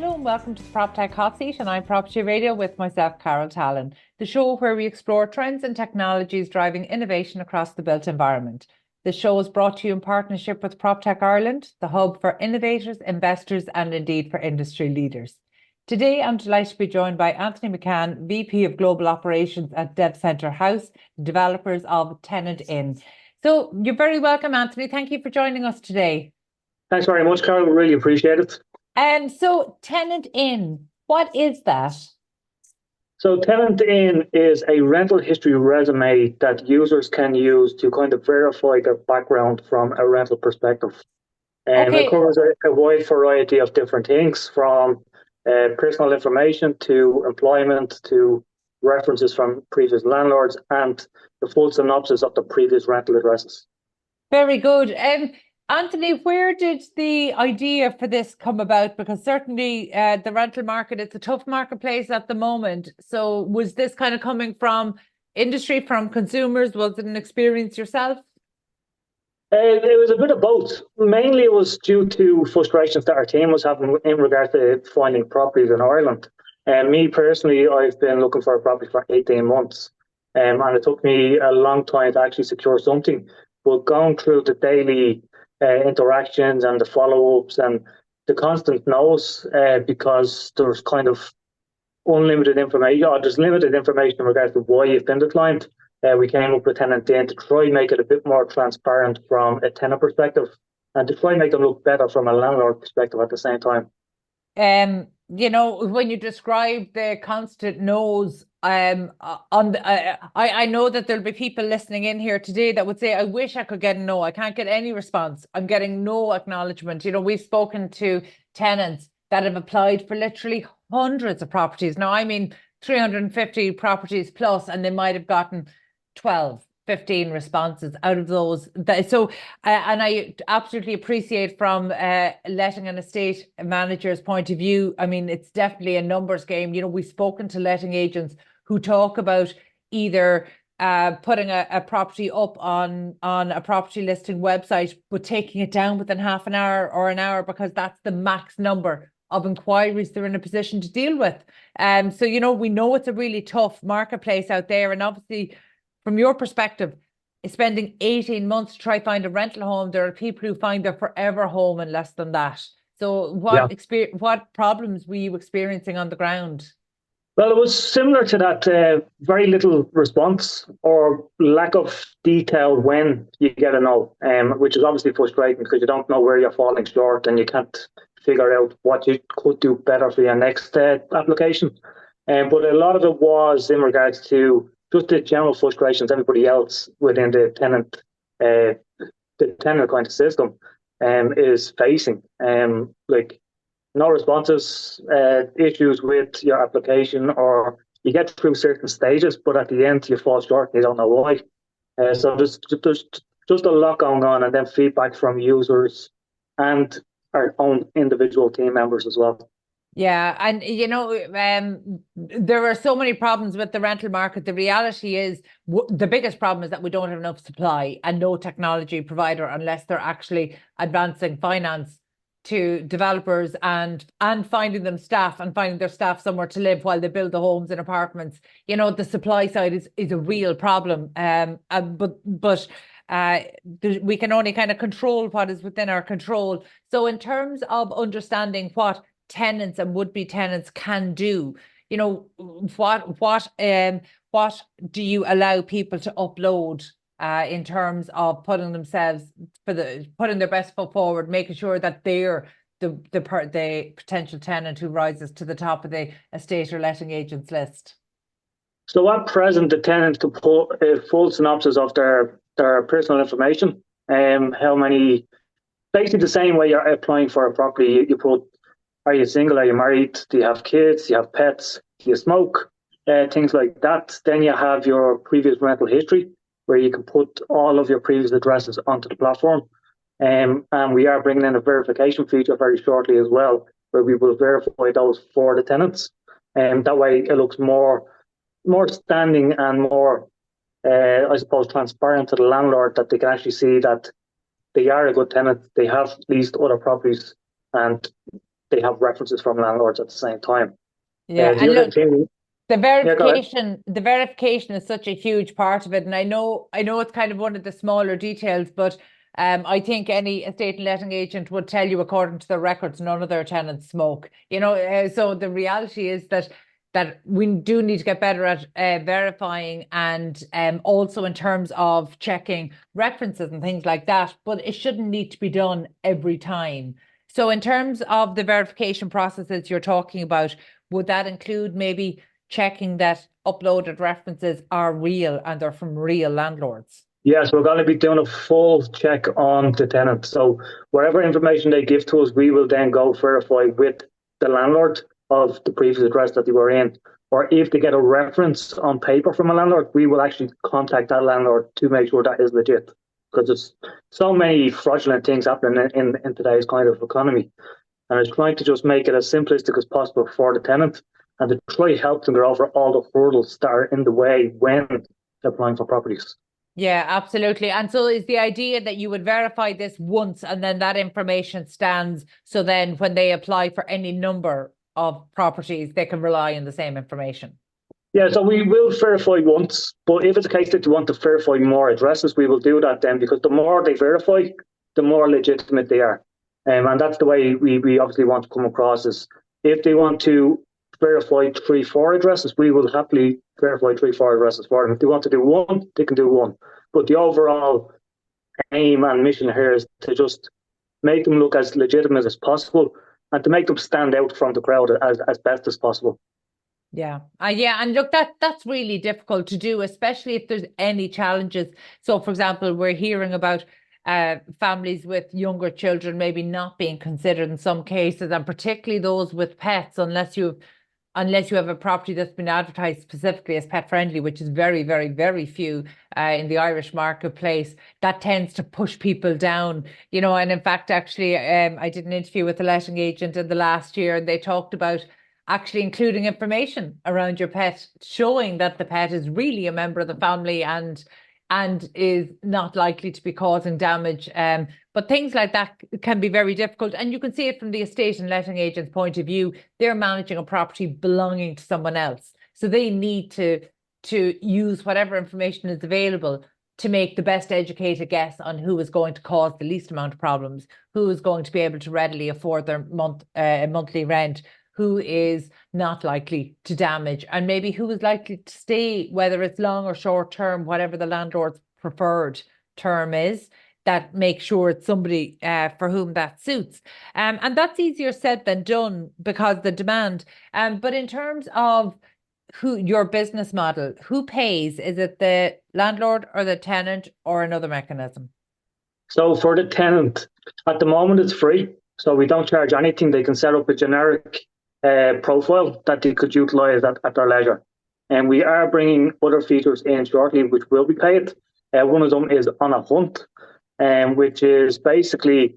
Hello and welcome to the Proptech Hot Seat on iPropertyRadio with myself, Carol Tallon, the show where we explore trends and technologies driving innovation across the built environment. The show is brought to you in partnership with Proptech Ireland, the hub for innovators, investors, and indeed for industry leaders. Today, I'm delighted to be joined by Anthony McCann, VP of Global Operations at Dev Centre House, developers of Tenant In. So you're very welcome, Anthony. Thank you for joining us today. Thanks very much, Carol. Really appreciate it. So Tenant In, what is that? So Tenant In is a rental history resume that users can use to kind of verify their background from a rental perspective. And It covers a wide variety of different things, from personal information to employment to references from previous landlords and the full synopsis of the previous rental addresses. Very good. Anthony, where did the idea for this come about? Because certainly the rental market, it's a tough marketplace at the moment. So was this kind of coming from industry, from consumers? Was it an experience yourself? It was a bit of both. Mainly it was due to frustrations that our team was having in regard to finding properties in Ireland. And me personally, I've been looking for a property for 18 months. And it took me a long time to actually secure something. But going through the daily interactions and the follow-ups and the constant no's, because there's kind of unlimited information, or there's limited information in regards to why you've been declined. We came up with TenantIn to try and make it a bit more transparent from a tenant perspective and to try and make them look better from a landlord perspective at the same time. When you describe the constant no's, I know that there'll be people listening in here today that would say, I wish I could get a no. I can't get any response. I'm getting no acknowledgement. We've spoken to tenants that have applied for literally hundreds of properties. Now, I mean, 350 properties plus, and they might have gotten 12, 15 responses out of those. And I absolutely appreciate from letting an estate manager's point of view. I mean, it's definitely a numbers game. We've spoken to letting agents who talk about either putting a property up on a property listing website, but taking it down within half an hour or an hour because that's the max number of inquiries they're in a position to deal with. So we know it's a really tough marketplace out there. And obviously, from your perspective, spending 18 months to try to find a rental home, there are people who find their forever home in less than that. So what problems were you experiencing on the ground? Well, it was similar to that, very little response or lack of detail when you get a no, which is obviously frustrating because you don't know where you're falling short and you can't figure out what you could do better for your next application. But a lot of it was in regards to just the general frustrations everybody else within the tenant kind of system is facing. Like no responses, issues with your application, or you get through certain stages, but at the end you fall short and you don't know why. So there's just a lot going on, and then feedback from users and our own individual team members as well. Yeah, and there are so many problems with the rental market. The reality is the biggest problem is that we don't have enough supply and no technology provider unless they're actually advancing finance to developers and finding them staff and finding their staff somewhere to live while they build the homes and apartments. The supply side is a real problem. But we can only kind of control what is within our control. So in terms of understanding what tenants and would-be tenants can do, what do you allow people to upload in terms of putting their best foot forward, making sure that they're the potential tenant who rises to the top of the estate or letting agents list? So at present, the tenant can put a full synopsis of their personal information, basically the same way you're applying for a property. You put, are you single, are you married, do you have kids, do you have pets, do you smoke, things like that. Then you have your previous rental history, where you can put all of your previous addresses onto the platform. And we are bringing in a verification feature very shortly as well, where we will verify those for the tenants. And that way it looks more standing and more, I suppose, transparent to the landlord, that they can actually see that they are a good tenant, they have leased other properties, and Yeah, landlords at the same time. yeah. The And other look, thing, yeah, go ahead. the verification is such a huge part of it. And I know it's kind of one of the smaller details, but I think any estate and letting agent would tell you, according to their records, none of their tenants smoke. So the reality is that we do need to get better at verifying, and also in terms of checking references and things like that. But it shouldn't need to be done every time. So in terms of the verification processes you're talking about, would that include maybe checking that uploaded references are real and they're from real landlords? Yes, we're going to be doing a full check on the tenant. So whatever information they give to us, we will then go verify with the landlord of the previous address that they were in. Or if they get a reference on paper from a landlord, we will actually contact that landlord to make sure that is legit. Because there's so many fraudulent things happening in today's kind of economy. And it's trying to just make it as simplistic as possible for the tenant and to try to help them get over all the hurdles that are in the way when they're applying for properties. Yeah, absolutely. And so is the idea that you would verify this once and then that information stands, so then when they apply for any number of properties, they can rely on the same information? Yeah, so we will verify once, but if it's a case that you want to verify more addresses, we will do that then, because the more they verify, the more legitimate they are. And that's the way we obviously want to come across is if they want to verify 3, 4 addresses, we will happily verify 3, 4 addresses for them. If they want to do one, they can do one. But the overall aim and mission here is to just make them look as legitimate as possible and to make them stand out from the crowd as best as possible. Yeah. Yeah. And look, that's really difficult to do, especially if there's any challenges. So, for example, we're hearing about families with younger children maybe not being considered in some cases, and particularly those with pets, unless you have a property that's been advertised specifically as pet friendly, which is very, very, very few in the Irish marketplace. That tends to push people down, and in fact, actually, I did an interview with a letting agent in the last year, and they talked about actually including information around your pet, showing that the pet is really a member of the family and is not likely to be causing damage. But things like that can be very difficult. And you can see it from the estate and letting agent's point of view. They're managing a property belonging to someone else. So they need to use whatever information is available to make the best educated guess on who is going to cause the least amount of problems, who is going to be able to readily afford their monthly rent, who is not likely to damage, and maybe who is likely to stay, whether it's long or short term, whatever the landlord's preferred term is, that make sure it's somebody for whom that suits. And that's easier said than done because the demand. But in terms of your business model, who pays? Is it the landlord or the tenant or another mechanism? So for the tenant, at the moment it's free. So we don't charge anything. They can set up a generic profile that they could utilize at their leisure. And we are bringing other features in shortly, which will be paid. One of them is on a hunt, which is basically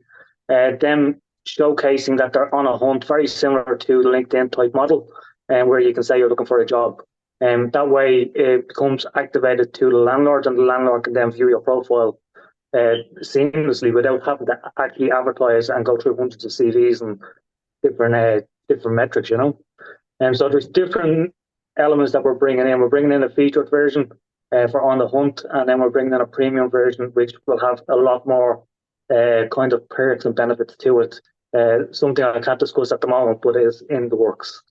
them showcasing that they're on a hunt, very similar to the LinkedIn type model, where you can say you're looking for a job. And that way it becomes activated to the landlord, and the landlord can then view your profile seamlessly without having to actually advertise and go through hundreds of CVs and different metrics, And so there's different elements that we're bringing in. We're bringing in a featured version for on the hunt, and then we're bringing in a premium version, which will have a lot more kind of perks and benefits to it. Something I can't discuss at the moment, but is in the works.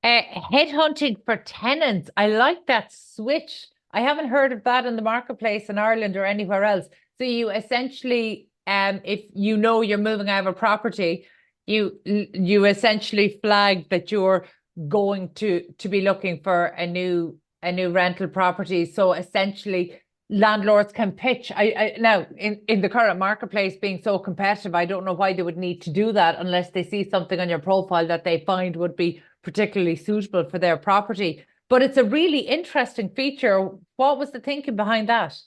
Headhunting for tenants. I like that switch. I haven't heard of that in the marketplace in Ireland or anywhere else. So you essentially, if you're moving out of a property, you essentially flag that you're going to be looking for a new rental property. So essentially, landlords can pitch. I now in the current marketplace being so competitive, I don't know why they would need to do that unless they see something on your profile that they find would be particularly suitable for their property. But it's a really interesting feature. What was the thinking behind that?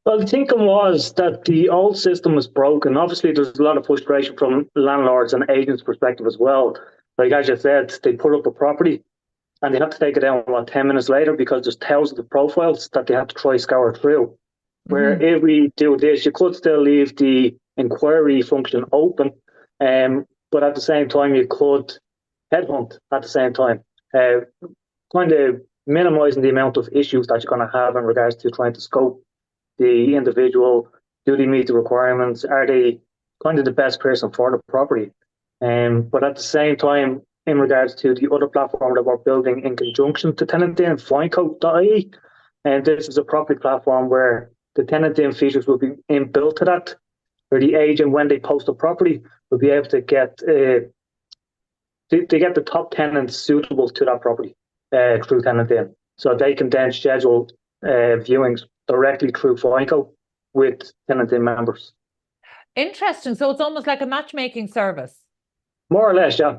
Well, the thinking was that the old system was broken. Obviously, there's a lot of frustration from landlords and agents' perspective as well. Like as you said, they put up a property and they have to take it down 10 minutes later because there's thousands of profiles that they have to try scour through. Where if we do this, you could still leave the inquiry function open, but at the same time, you could headhunt at the same time, kind of minimizing the amount of issues that you're going to have in regards to trying to scope the individual. Do they meet the requirements? Are they kind of the best person for the property? But at the same time, in regards to the other platform that we're building in conjunction to TenantIn, Fico.ie, and this is a property platform where the TenantIn features will be inbuilt to that, where the agent, when they post a property, will be able to get get the top tenants suitable to that property through TenantIn. So they can then schedule viewings directly through Fico with TenantIn members. Interesting. So it's almost like a matchmaking service. More or less, yeah.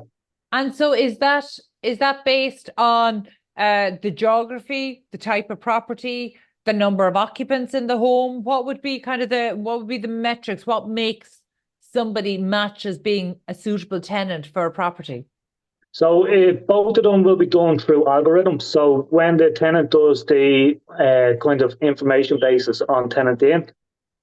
And so is that based on the geography, the type of property, the number of occupants in the home? What would be the metrics? What makes somebody match as being a suitable tenant for a property? So both of them will be done through algorithms. So when the tenant does the kind of information basis on TenantIn,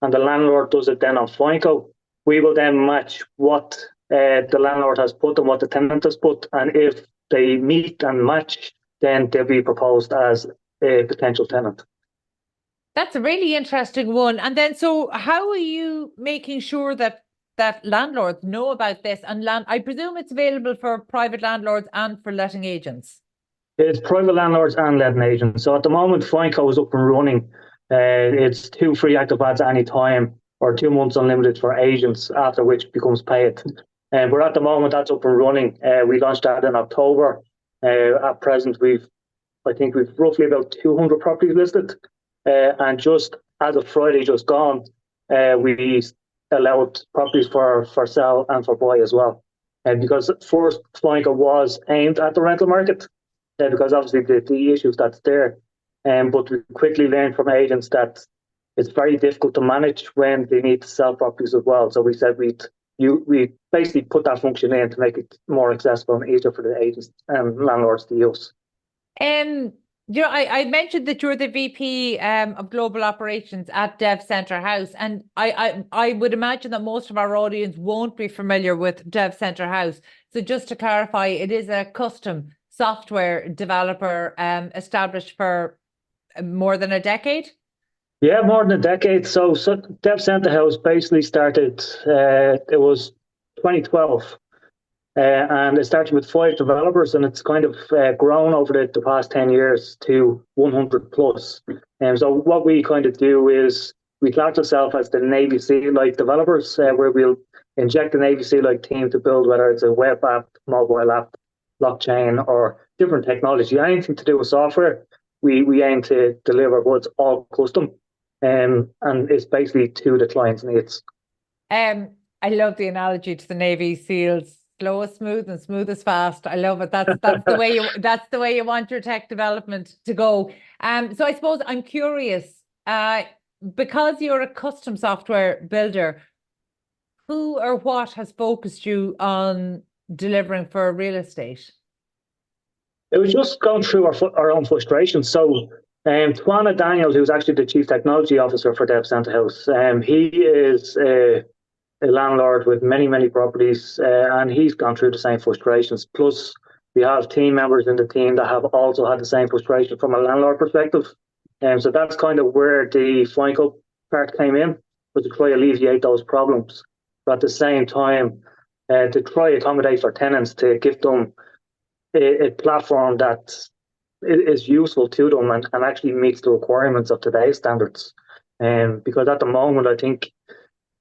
and the landlord does it then on Fico, we will then match what the landlord has put and what the tenant has put. And if they meet and match, then they'll be proposed as a potential tenant. That's a really interesting one. And then, so how are you making sure that landlords know about this? And I presume it's available for private landlords and for letting agents. It's private landlords and letting agents. So at the moment, Fico is up and running. It's 2 free active ads at any time, or 2 months unlimited for agents, after which becomes paid. But at the moment, that's up and running. We launched that in October. At present, I think we've roughly about 200 properties listed. And just as of Friday just gone, we allowed properties for sale and for buy as well. Because first, Fico was aimed at the rental market, because obviously the issues that's there. But we quickly learned from agents that it's very difficult to manage when they need to sell properties as well. So we said we basically put that function in to make it more accessible and easier for the agents and landlords to use. I mentioned that you're the VP of Global Operations at Dev Centre House, and I would imagine that most of our audience won't be familiar with Dev Centre House. So just to clarify, it is a custom software developer established for more than a decade? Yeah, more than a decade. So Dev Centre House basically started, it was 2012. And it started with 5 developers, and it's kind of grown over the past 10 years to 100 plus. And so what we kind of do is we class ourselves as the Navy SEAL-like developers, where we'll inject the Navy SEAL-like team to build, whether it's a web app, mobile app, blockchain, or different technology. Anything to do with software, we aim to deliver, but it's all custom, and it's basically to the client's needs. I love the analogy to the Navy SEALs. Slow is smooth and smooth is fast. I love it. That's the way you want your tech development to go. So I suppose I'm curious, because you're a custom software builder, who or what has focused you on delivering for real estate? It was just going through our own frustrations. So Twana Daniel, who's actually the Chief Technology Officer for Dev Centre House, he is a landlord with many, many properties, and he's gone through the same frustrations. Plus, we have team members in the team that have also had the same frustration from a landlord perspective. So that's kind of where the Fico part came in, was to try to alleviate those problems. But at the same time, to try accommodate for tenants, to give them a platform that is useful to them and actually meets the requirements of today's standards. Because at the moment, I think,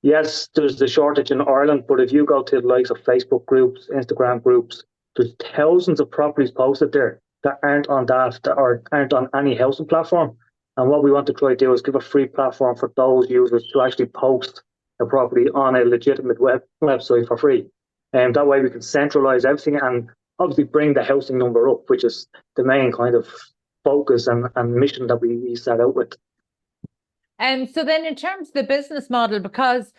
yes, there's the shortage in Ireland, but if you go to the likes of Facebook groups, Instagram groups, there's thousands of properties posted there that aren't on that or aren't on any housing platform. And what we want to try to do is give a free platform for those users to actually post a property on a legitimate website for free. And that way we can centralize everything and obviously bring the housing number up, which is the main kind of focus and mission that we set out with. So then in terms of the business model, because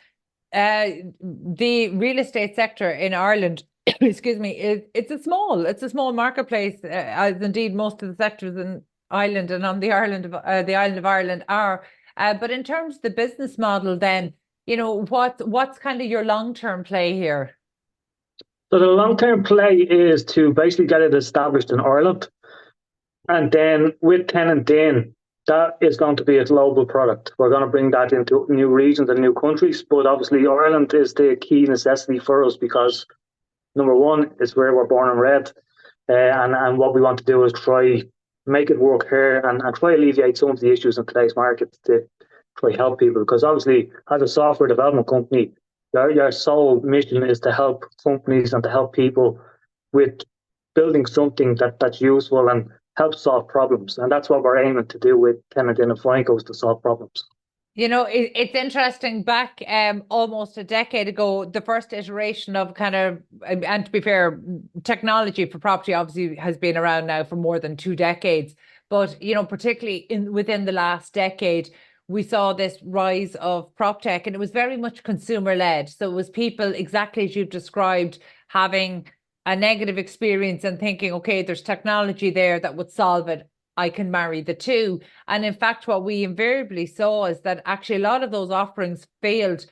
the real estate sector in Ireland, excuse me, it's a small marketplace, as indeed most of the sectors in Ireland and on the island of Ireland are. But in terms of the business model, then, what's kind of your long-term play here? So the long-term play is to basically get it established in Ireland. And then with Tenant In, that is going to be a global product. We're going to bring that into new regions and new countries. But obviously, Ireland is the key necessity for us because, number one, is where we're born and bred. And what we want to do is try make it work here and try alleviate some of the issues in today's market to try help people. Because obviously, as a software development company, your sole mission is to help companies and to help people with building something that's useful and helps solve problems. And that's what we're aiming to do with TenantIn and Fico, is to solve problems. You know, it's interesting. Back almost a decade ago, the first iteration of kind of, and to be fair, technology for property obviously has been around now for more than 2 decades. But, you know, particularly within the last decade, we saw this rise of Proptech, and it was very much consumer led. So it was people, exactly as you've described, having a negative experience and thinking, okay, there's technology there that would solve it. I can marry the two. And in fact, what we invariably saw is that actually a lot of those offerings failed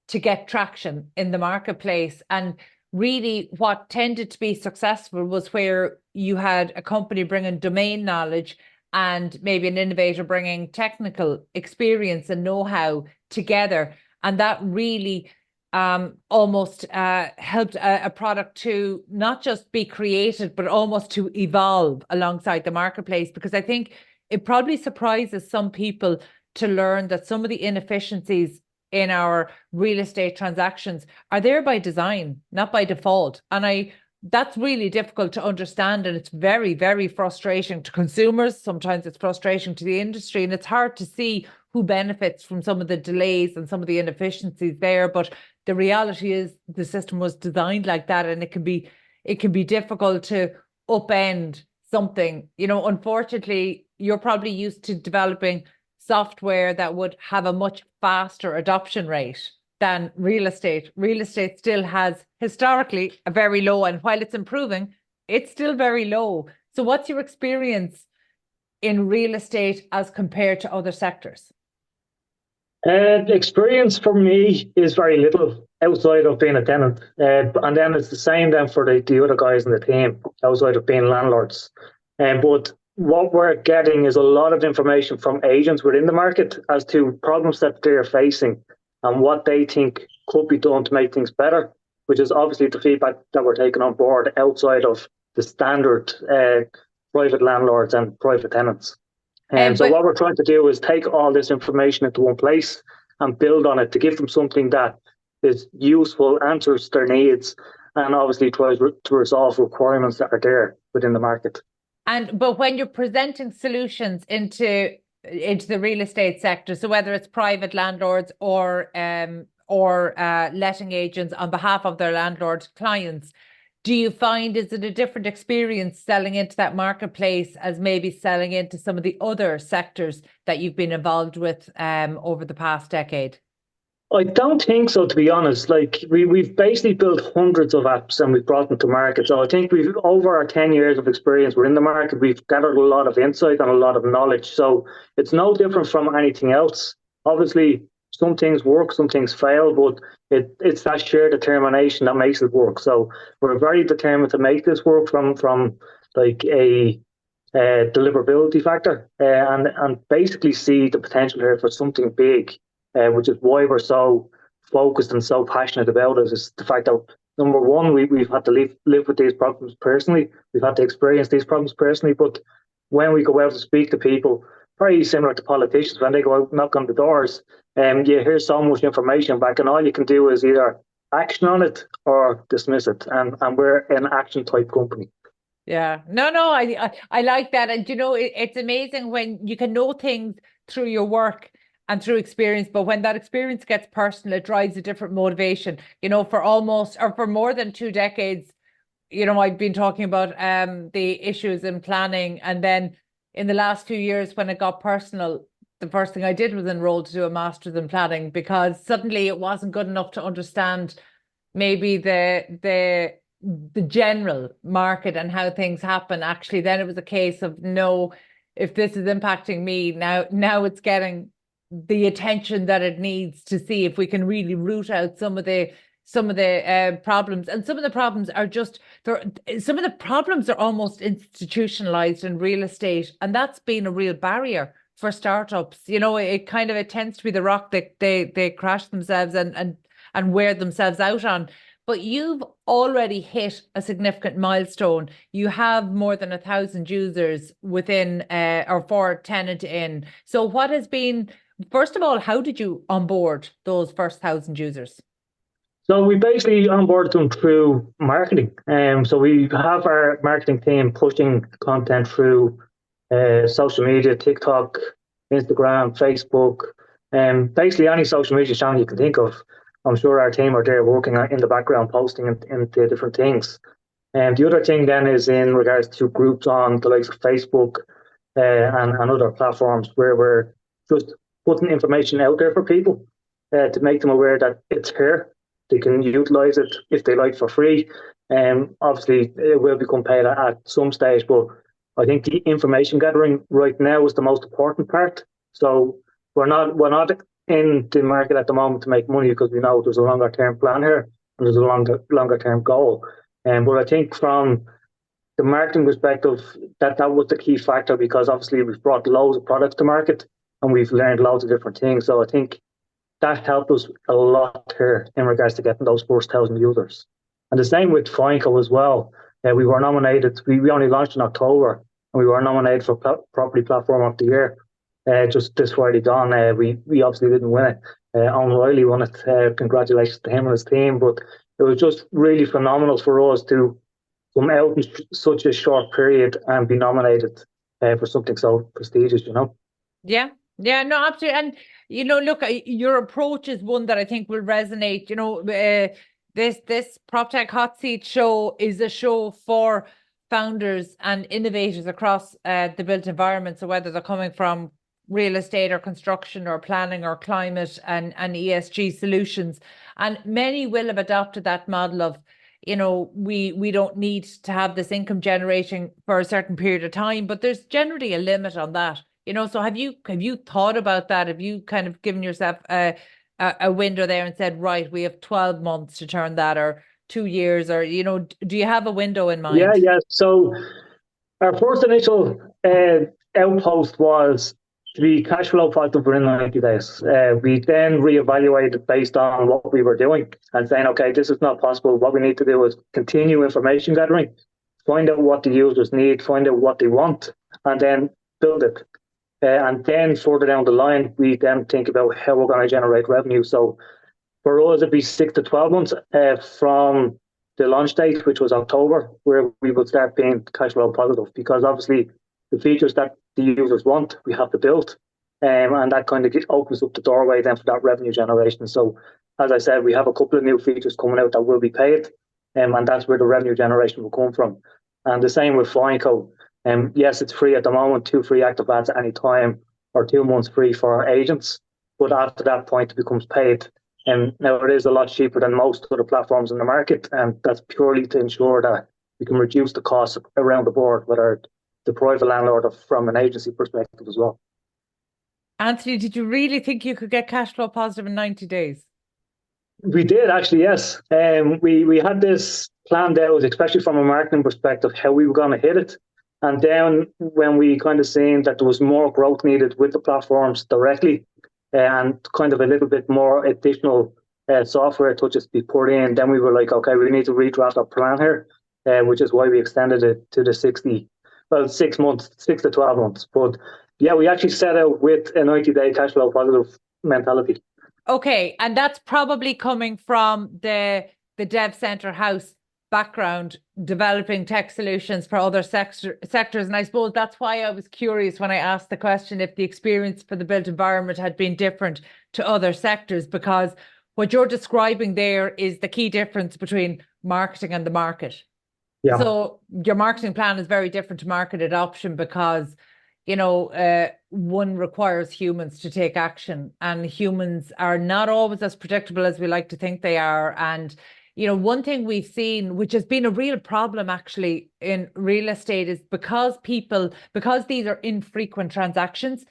to get traction in the marketplace. And really what tended to be successful was where you had a company bringing domain knowledge and maybe an innovator bringing technical experience and know-how together. And that really almost helped a product to not just be created, but almost to evolve alongside the marketplace. Because I think it probably surprises some people to learn that some of the inefficiencies in our real estate transactions are there by design, not by default. And that's really difficult to understand. And it's very, very frustrating to consumers. Sometimes it's frustrating to the industry, and it's hard to see who benefits from some of the delays and some of the inefficiencies there. But the reality is the system was designed like that, and it can be difficult to upend something. You know, unfortunately, you're probably used to developing software that would have a much faster adoption rate than real estate. Real estate still has historically a very low, and while it's improving, it's still very low. So what's your experience in real estate as compared to other sectors? Experience for me is very little outside of being a tenant. And then it's the same then for the other guys in the team outside of being landlords. But what we're getting is a lot of information from agents within the market as to problems that they're facing and what they think could be done to make things better, which is obviously the feedback that we're taking on board outside of the standard private landlords and private tenants. So what we're trying to do is take all this information into one place and build on it to give them something that is useful, answers their needs, and obviously tries to resolve requirements that are there within the market. But when you're presenting solutions into the real estate sector, so whether it's private landlords or letting agents on behalf of their landlord clients, do you find, is it a different experience selling into that marketplace as maybe selling into some of the other sectors that you've been involved with over the past decade? I don't think so, to be honest. Like we've basically built hundreds of apps and we've brought them to market. So I think we've, over our 10 years of experience within the market, we've gathered a lot of insight and a lot of knowledge. So it's no different from anything else. Obviously, some things work, some things fail, but it's that sheer determination that makes it work. So we're very determined to make this work from like a deliverability factor and basically see the potential here for something big, which is why we're so focused and so passionate about it, is the fact that, number one, we've had to live with these problems personally. We've had to experience these problems personally. But when we go out to speak to people, very similar to politicians, when they go out and knock on the doors, you hear so much information back, and all you can do is either action on it or dismiss it. And we're an action type company. Yeah, no, I like that. And, you know, it's amazing when you can know things through your work and through experience, but when that experience gets personal, it drives a different motivation. You know, for more than 2 decades, you know, I've been talking about the issues in planning, and then in the last few years, when it got personal, the first thing I did was enroll to do a master's in planning, because suddenly it wasn't good enough to understand maybe the general market and how things happen. Actually, then it was a case of, no, if this is impacting me, now it's getting the attention that it needs to see if we can really root out some of the some of the problems, and some of the problems are just some of the problems are almost institutionalized in real estate, and that's been a real barrier for startups. It tends to be the rock that they crash themselves and wear themselves out on. But you've already hit a significant milestone. You have more than 1,000 users within or for Tenant In. So what has been, first of all, how did you onboard those first 1,000 users? So we basically onboarded them through marketing. So we have our marketing team pushing content through social media, TikTok, Instagram, Facebook, and basically any social media channel you can think of. I'm sure our team are there working in the background, posting into different things. And the other thing then is in regards to groups on the likes of Facebook and other platforms where we're just putting information out there for people to make them aware that it's here. They can utilize it if they like for free. Obviously, it will become paid at some stage, but I think the information gathering right now is the most important part. So we're not in the market at the moment to make money because we know there's a longer term plan here and there's a longer term goal. But I think from the marketing perspective, that was the key factor because obviously we've brought loads of products to market and we've learned loads of different things. So I think that helped us a lot here in regards to getting those first 1,000 users. And the same with Fico as well. We were nominated, we only launched in October, and we were nominated for Property Platform of the Year just this Friday gone. We obviously didn't win it. Owen Riley won it. Congratulations to him and his team. But it was just really phenomenal for us to come out in such a short period and be nominated for something so prestigious, Yeah, no, absolutely. And, look, your approach is one that I think will resonate. This Proptech Hot Seat show is a show for founders and innovators across the built environment. So whether they're coming from real estate or construction or planning or climate and ESG solutions. And many will have adopted that model of, we don't need to have this income generating for a certain period of time, but there's generally a limit on that. So have you thought about that? Have you kind of given yourself a window there and said, right, we have 12 months to turn that, or 2 years, or, do you have a window in mind? Yeah. So our first initial outpost was to be cash flow positive within 90 days. We then reevaluated based on what we were doing and saying, okay, this is not possible. What we need to do is continue information gathering, find out what the users need, find out what they want, and then build it. And then further down the line, we then think about how we're going to generate revenue. So for us, it'd be 6 to 12 months from the launch date, which was October, where we would start being cash flow positive, because obviously the features that the users want, we have to build. And that kind of opens up the doorway then for that revenue generation. So as I said, we have a couple of new features coming out that will be paid, and that's where the revenue generation will come from. And the same with Fico. Yes, it's free at the moment, 2 free active ads at any time, or 2 months free for our agents. But after that point, it becomes paid. And now it is a lot cheaper than most other platforms in the market. And that's purely to ensure that we can reduce the costs around the board, whether the private landlord or from an agency perspective as well. Anthony, did you really think you could get cash flow positive in 90 days? We did actually, yes. We had this planned out, especially from a marketing perspective, how we were going to hit it. And then when we kind of seen that there was more growth needed with the platforms directly and kind of a little bit more additional software touches to be put in, then we were like, okay, we need to redraft our plan here, which is why we extended it to the 6 months, 6 to 12 months. But yeah, we actually set out with a 90-day cash flow positive mentality. Okay, and that's probably coming from the Dev Center House background, developing tech solutions for other sectors. And I suppose that's why I was curious when I asked the question if the experience for the built environment had been different to other sectors, because what you're describing there is the key difference between marketing and the market. Yeah. So your marketing plan is very different to market adoption because, one requires humans to take action, and humans are not always as predictable as we like to think they are. And one thing we've seen, which has been a real problem actually in real estate, is because these are infrequent transactions,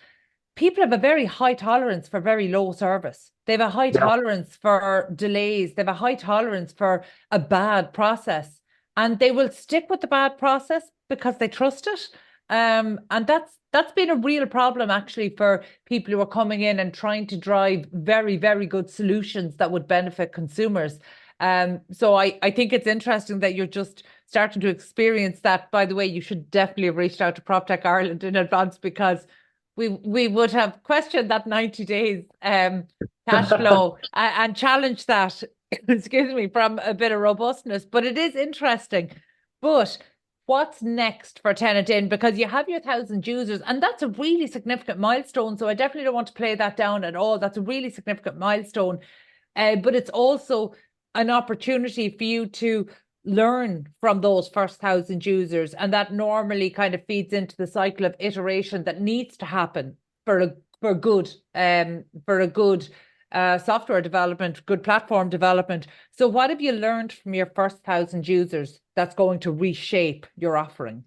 people have a very high tolerance for very low service. They have a high tolerance for delays. They have a high tolerance for a bad process, and they will stick with the bad process because they trust it. And that's been a real problem actually for people who are coming in and trying to drive very, very good solutions that would benefit consumers. So I think it's interesting that you're just starting to experience that. By the way, you should definitely have reached out to Proptech Ireland in advance, because we would have questioned that 90 days cash flow and challenged that, excuse me, from a bit of robustness. But it is interesting. But what's next for Tenant In? Because you have your 1,000 users, and that's a really significant milestone. So I definitely don't want to play that down at all. That's a really significant milestone. But it's also an opportunity for you to learn from those first 1,000 users. And that normally kind of feeds into the cycle of iteration that needs to happen for a good software development, good platform development. So what have you learned from your first 1,000 users that's going to reshape your offering?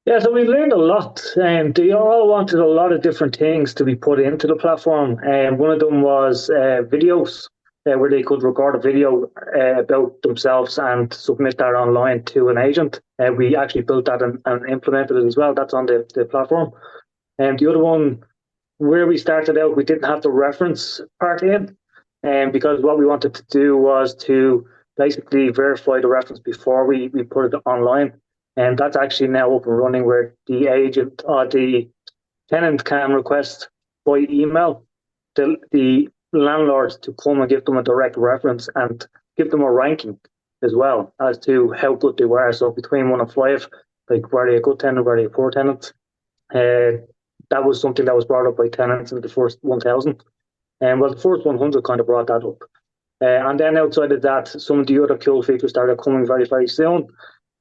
Yeah, so we've learned a lot. They all wanted a lot of different things to be put into the platform. One of them was videos, where they could record a video about themselves and submit that online to an agent. We actually built that and implemented it as well. That's on the platform. And the other one, where we started out, we didn't have the reference part in, because what we wanted to do was to basically verify the reference before we put it online. And that's actually now up and running, where the agent or the tenant can request by email the landlords to come and give them a direct reference and give them a ranking as well as to how good they were. So between 1 and 5, like, were they a good tenant, were they a poor tenant? That was something that was brought up by tenants in the first 1,000. And well, the first 100 kind of brought that up. And then outside of that, some of the other cool features started coming very, very soon.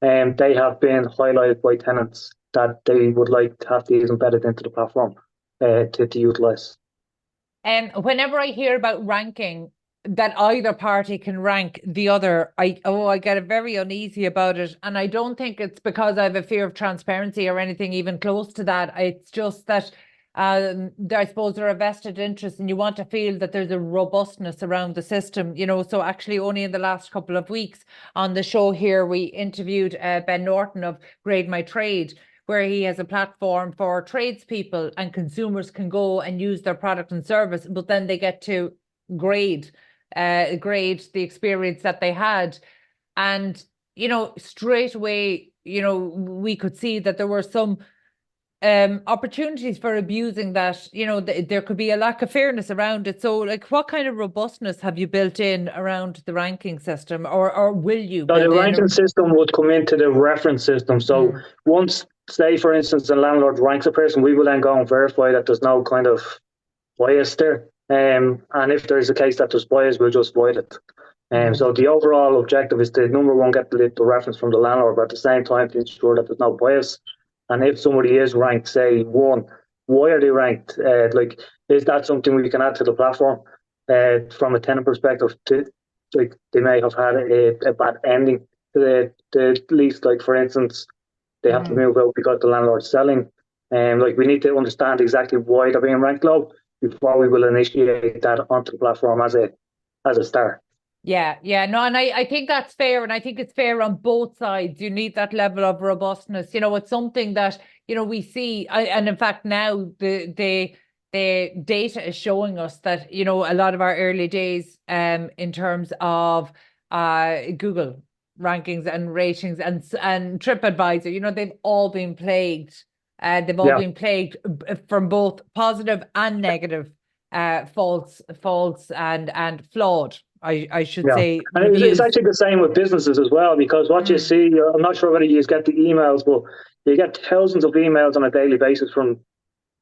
And they have been highlighted by tenants that they would like to have these embedded into the platform to utilize. And whenever I hear about ranking, that either party can rank the other, I get very uneasy about it. And I don't think it's because I have a fear of transparency or anything even close to that. It's just that I suppose there are vested interests, and you want to feel that there's a robustness around the system, So actually only in the last couple of weeks on the show here, we interviewed Ben Norton of Grade My Trade, where he has a platform for tradespeople, and consumers can go and use their product and service, but then they get to grade the experience that they had. And, straight away, we could see that there were some opportunities for abusing that. There could be a lack of fairness around it. So, like, what kind of robustness have you built in around the ranking system, or will you build in? The ranking system would come into the reference system. So once, say, for instance, the landlord ranks a person, we will then go and verify that there's no kind of bias there. And if there's a case that there's bias, we'll just void it. So the overall objective is to, number one, get the reference from the landlord, but at the same time to ensure that there's no bias. And if somebody is ranked, say, 1, why are they ranked? Is that something we can add to the platform from a tenant perspective? Like, they may have had a bad ending to the lease. Like, for instance, they have to move out because the landlord's selling. And we need to understand exactly why they're being ranked low before we will initiate that onto the platform as a start. Yeah. No, and I think that's fair. And I think it's fair on both sides. You need that level of robustness. It's something that, we see. And in fact, now the data is showing us that, a lot of our early days in terms of Google rankings and ratings and TripAdvisor, they've all been plagued. They've all been plagued from both positive and negative, false and flawed. I should say. And it's actually the same with businesses as well, because what you see, I'm not sure whether you get the emails, but you get thousands of emails on a daily basis from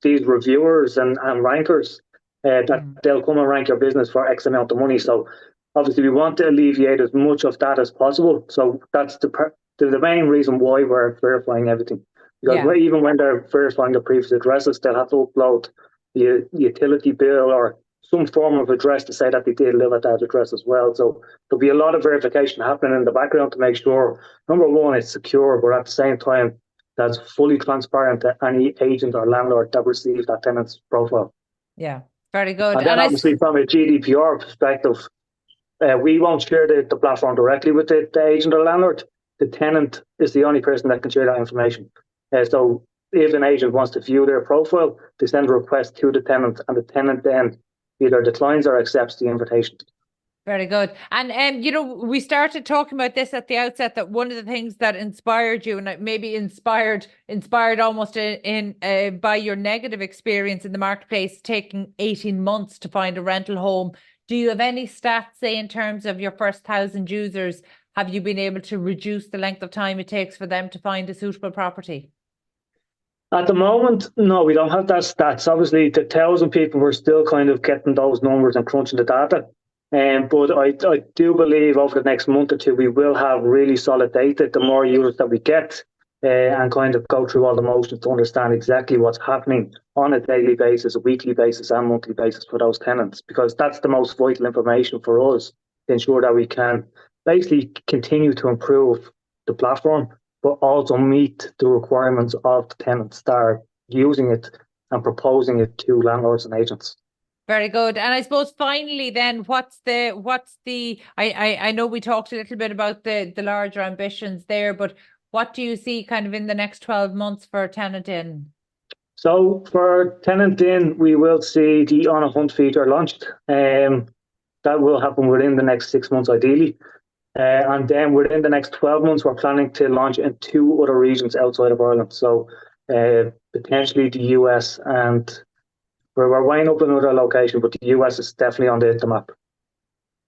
these reviewers and rankers that they'll come and rank your business for X amount of money. So obviously we want to alleviate as much of that as possible. So that's the main reason why we're verifying everything. Because even when they're verifying the previous addresses, they'll have to upload the utility bill or some form of address to say that they did live at that address as well. So there'll be a lot of verification happening in the background to make sure, number one, it's secure, but at the same time, that's fully transparent to any agent or landlord that receives that tenant's profile. Yeah, very good. And then obviously from a GDPR perspective, we won't share the platform directly with the agent or landlord. The tenant is the only person that can share that information. So if an agent wants to view their profile, they send a request to the tenant, and the tenant then either declines or accepts the invitation. Very good. And you know, we started talking about this at the outset, that one of the things that inspired you, and maybe inspired almost in by your negative experience in the marketplace, taking 18 months to find a rental home. Do you have any stats, say, in terms of your first 1,000 users? Have you been able to reduce the length of time it takes for them to find a suitable property? At the moment, no, we don't have that stats. Obviously, the 1,000 people, we're still kind of getting those numbers and crunching the data. But I do believe over the next month or two, we will have really solid data. The more users that we get, and kind of go through all the motions to understand exactly what's happening on a daily basis, a weekly basis, and monthly basis for those tenants, because that's the most vital information for us to ensure that we can basically continue to improve the platform, but also meet the requirements of the tenants that are using it and proposing it to landlords and agents. Very good. And I suppose finally then, I know we talked a little bit about the larger ambitions there, but what do you see kind of in the next 12 months for Tenant In? So for Tenant In, we will see the On a Hunt feature launched. That will happen within the next 6 months, ideally. And then within the next 12 months, we're planning to launch in 2 other regions outside of Ireland. So potentially the US, and we're weighing up another location, but the US is definitely on the map.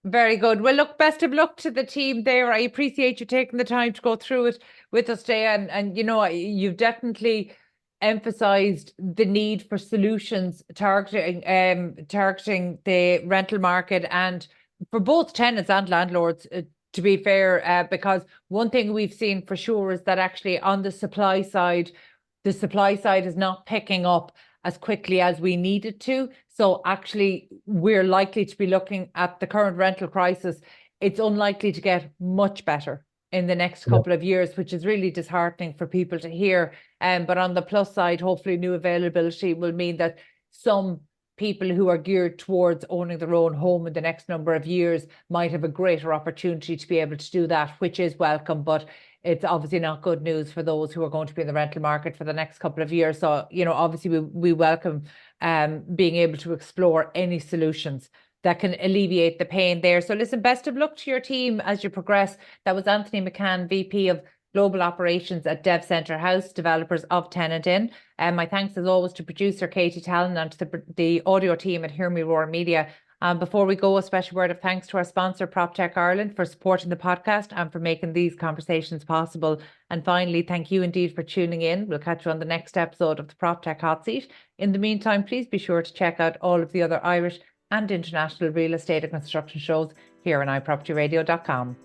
Very good. Well, look, best of luck to the team there. I appreciate you taking the time to go through it with us today. And you know, you've definitely emphasized the need for solutions targeting the rental market, and for both tenants and landlords, to be fair, because one thing we've seen for sure is that actually on the supply side is not picking up as quickly as we need it to. So actually, we're likely to be looking at the current rental crisis. It's unlikely to get much better in the next couple of years, which is really disheartening for people to hear. But on the plus side, hopefully new availability will mean that some people who are geared towards owning their own home in the next number of years might have a greater opportunity to be able to do that, which is welcome. But it's obviously not good news for those who are going to be in the rental market for the next couple of years. So, you know, obviously we welcome being able to explore any solutions that can alleviate the pain there. So listen, best of luck to your team as you progress. That was Anthony McCann, VP of Global Operations at Dev Centre House, developers of Tenant In. My thanks as always to producer Katie Tallon and to the audio team at Hear Me Roar Media. Before we go, a special word of thanks to our sponsor, Proptech Ireland, for supporting the podcast and for making these conversations possible. And finally, thank you indeed for tuning in. We'll catch you on the next episode of the Proptech Hot Seat. In the meantime, please be sure to check out all of the other Irish and international real estate and construction shows here on iPropertyRadio.com.